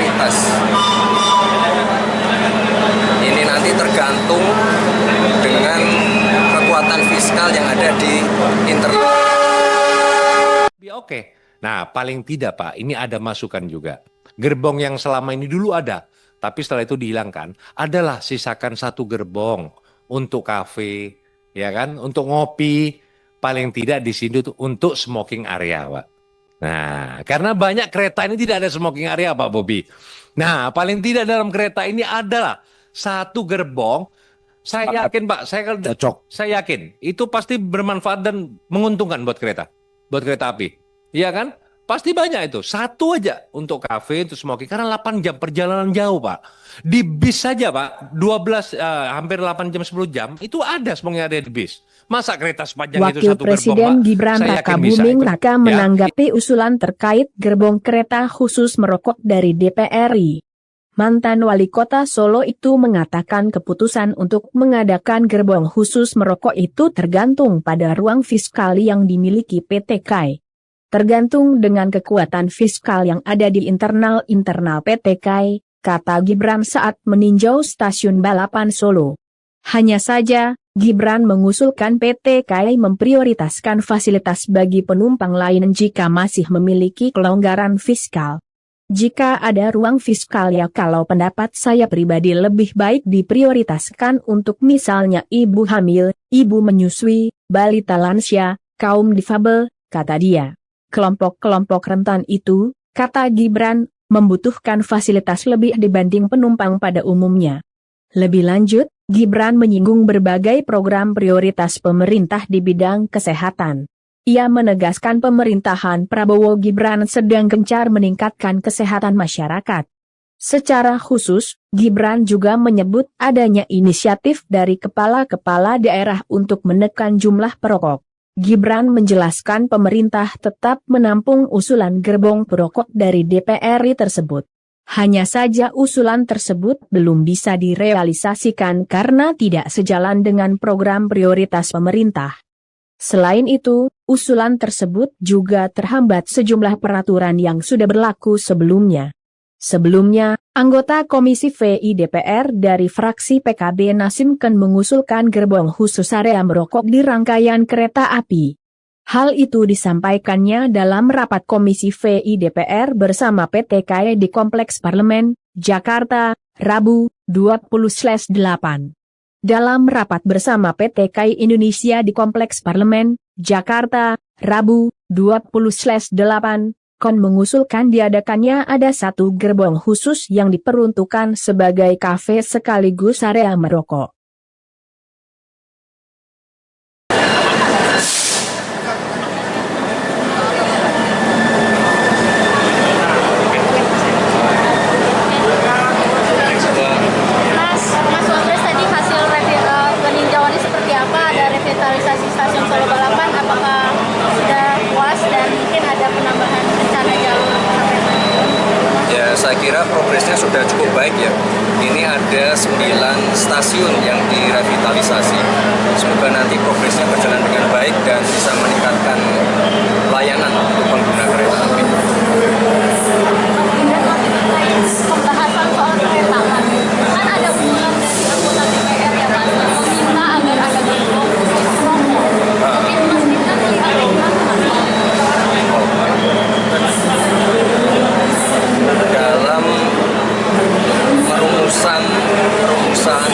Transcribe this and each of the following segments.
prioritas. Ini nanti tergantung dengan kekuatan fiskal yang ada di internal. Oke. Nah, paling tidak Pak, ini ada masukan juga. Gerbong yang selama ini dulu ada, tapi setelah itu dihilangkan, adalah sisakan satu gerbong untuk kafe, ya kan, untuk ngopi, paling tidak di sini tuh untuk smoking area, Pak. Nah, karena banyak kereta ini tidak ada smoking area, Pak Bobi. Nah, paling tidak dalam kereta ini adalah satu gerbong. Saya yakin, Pak, saya yakin itu pasti bermanfaat dan menguntungkan buat kereta api. Iya kan? Pasti banyak itu. Satu aja untuk kafe, untuk smoking. Karena 8 jam perjalanan jauh, Pak. Di bis saja, Pak, hampir 8 jam, 10 jam, itu ada smoking area di bis. Masa kereta sepanjang itu Wakil satu Presiden gerbong, Pak? Gibran Saya Raka yakin bisa Buming itu. Raka Ya. menanggapi usulan terkait gerbong kereta khusus merokok dari DPR RI. Mantan Wali Kota Solo itu mengatakan keputusan untuk mengadakan gerbong khusus merokok itu tergantung pada ruang fiskal yang dimiliki PT KAI. Tergantung dengan kekuatan fiskal yang ada di internal PT KAI, kata Gibran saat meninjau stasiun balapan Solo. Hanya saja, Gibran mengusulkan PT KAI memprioritaskan fasilitas bagi penumpang lain jika masih memiliki kelonggaran fiskal. Jika ada ruang fiskal ya kalau pendapat saya pribadi lebih baik diprioritaskan untuk misalnya ibu hamil, ibu menyusui, balita lansia, kaum difabel, kata dia. Kelompok-kelompok rentan itu, kata Gibran, membutuhkan fasilitas lebih dibanding penumpang pada umumnya. Lebih lanjut, Gibran menyinggung berbagai program prioritas pemerintah di bidang kesehatan. Ia menegaskan pemerintahan Prabowo Gibran sedang gencar meningkatkan kesehatan masyarakat. Secara khusus, Gibran juga menyebut adanya inisiatif dari kepala-kepala daerah untuk menekan jumlah perokok. Gibran menjelaskan pemerintah tetap menampung usulan gerbong perokok dari DPR RI tersebut. Hanya saja usulan tersebut belum bisa direalisasikan karena tidak sejalan dengan program prioritas pemerintah. Selain itu, usulan tersebut juga terhambat sejumlah peraturan yang sudah berlaku sebelumnya. Sebelumnya, anggota Komisi VI DPR dari fraksi PKB Nasimken mengusulkan gerbong khusus area merokok di rangkaian kereta api. Hal itu disampaikannya dalam rapat Komisi VI DPR bersama PT KAI di Kompleks Parlemen, Jakarta, Rabu, 20/8. Dalam rapat bersama PT KAI Indonesia di Kompleks Parlemen, Jakarta, Rabu, 20/8, KON mengusulkan diadakannya ada satu gerbong khusus yang diperuntukkan sebagai kafe sekaligus area merokok. Mas Wapres tadi hasil peninjauannya seperti apa? Ada revitalisasi stasiun Solo Balapan, apakah sudah puas dan mungkin ada penambahan rencana jalur sampai mana? Ya, saya kira progresnya sudah cukup baik ya. Ini ada 9 stasiun yang direvitalisasi. Semoga nanti progresnya berjalan dengan baik dan bisa meningkatkan layanan untuk pengguna kereta api. Dan masih terkait pembahasan soal kereta kan ada usulan dari anggota DPR yang meminta agar ada gerbong khusus merokok. Mungkin Mas Gibran melihat Dalam perumusan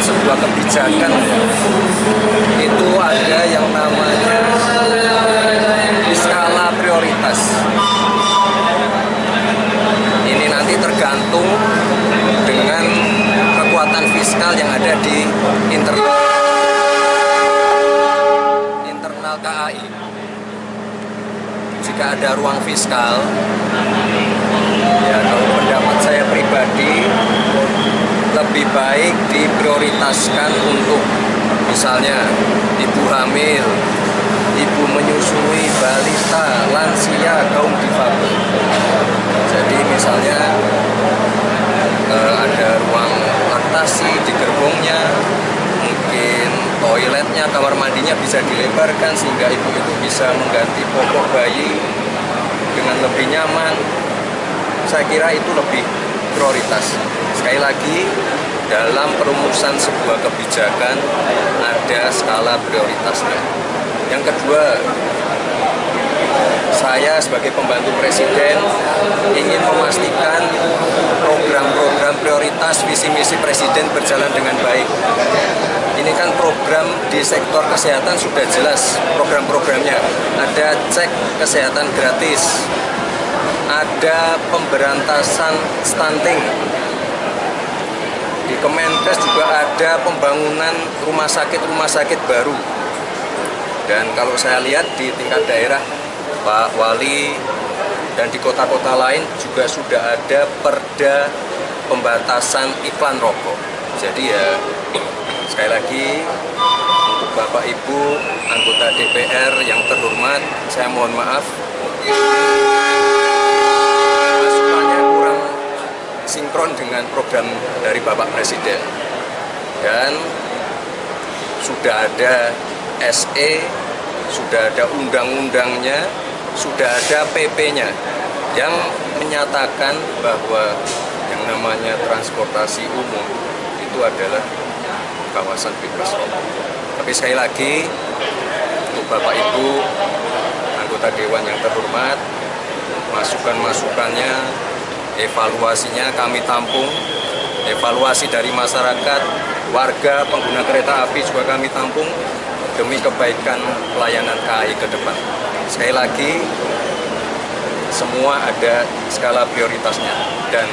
sebuah kebijakan itu ada yang namanya skala prioritas. Ini nanti tergantung dengan kekuatan fiskal yang ada di internal KAI. Jika ada ruang fiskal, ya kalau pendapat saya pribadi lebih baik diprioritaskan untuk misalnya ibu hamil, ibu menyusui, balita, lansia, kaum difabel. Jadi misalnya ada ruang laktasi di gerbongnya, mungkin toiletnya, kamar mandinya bisa dilebarkan sehingga ibu itu bisa mengganti popok bayi dengan lebih nyaman. Saya kira itu lebih prioritas. Sekali lagi, dalam perumusan sebuah kebijakan ada skala prioritasnya. Yang kedua, saya sebagai pembantu presiden ingin memastikan program-program prioritas visi misi presiden berjalan dengan baik. Ini kan program di sektor kesehatan sudah jelas program-programnya. Ada cek kesehatan gratis, ada pemberantasan stunting. Di Kemenkes juga ada pembangunan rumah sakit baru. Dan kalau saya lihat di tingkat daerah, Pak Wali dan di kota-kota lain juga sudah ada perda pembatasan iklan rokok. Jadi ya sekali lagi untuk Bapak Ibu anggota DPR yang terhormat, saya mohon maaf masukannya kurang sinkron dengan program dari Bapak Presiden. Dan sudah ada SE, sudah ada undang-undangnya, sudah ada PP-nya yang menyatakan bahwa yang namanya transportasi umum itu adalah kawasan bebas rokok. Tapi sekali lagi, untuk Bapak Ibu anggota Dewan yang terhormat, masukan-masukannya, evaluasinya kami tampung, evaluasi dari masyarakat, warga, pengguna kereta api juga kami tampung, demi kebaikan pelayanan KAI ke depan. Sekali lagi, semua ada skala prioritasnya. Dan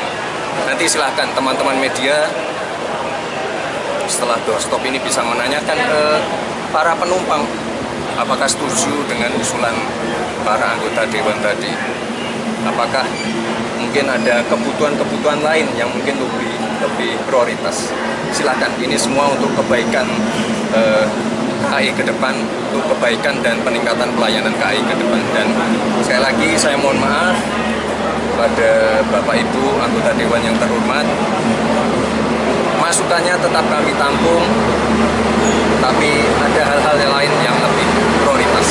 nanti silahkan teman-teman media setelah doorstop ini bisa menanyakan ke para penumpang apakah setuju dengan usulan para anggota Dewan tadi. Apakah mungkin ada kebutuhan-kebutuhan lain yang mungkin lebih prioritas. Silahkan, ini semua untuk kebaikan KAI ke depan, untuk kebaikan dan peningkatan pelayanan KAI ke depan. Dan sekali lagi saya mohon maaf pada Bapak Ibu anggota Dewan yang terhormat, masukannya tetap kami tampung, tapi ada hal-hal yang lain yang lebih prioritas.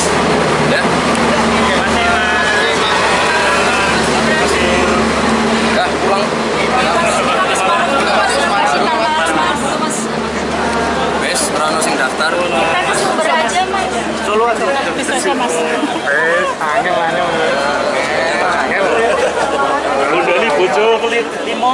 Ya. Ya, pulang. Wes, rano sing daftar. Kita sumber aja, Mas. Solo atau Mas. angel. Udah nih bojo kelit limo.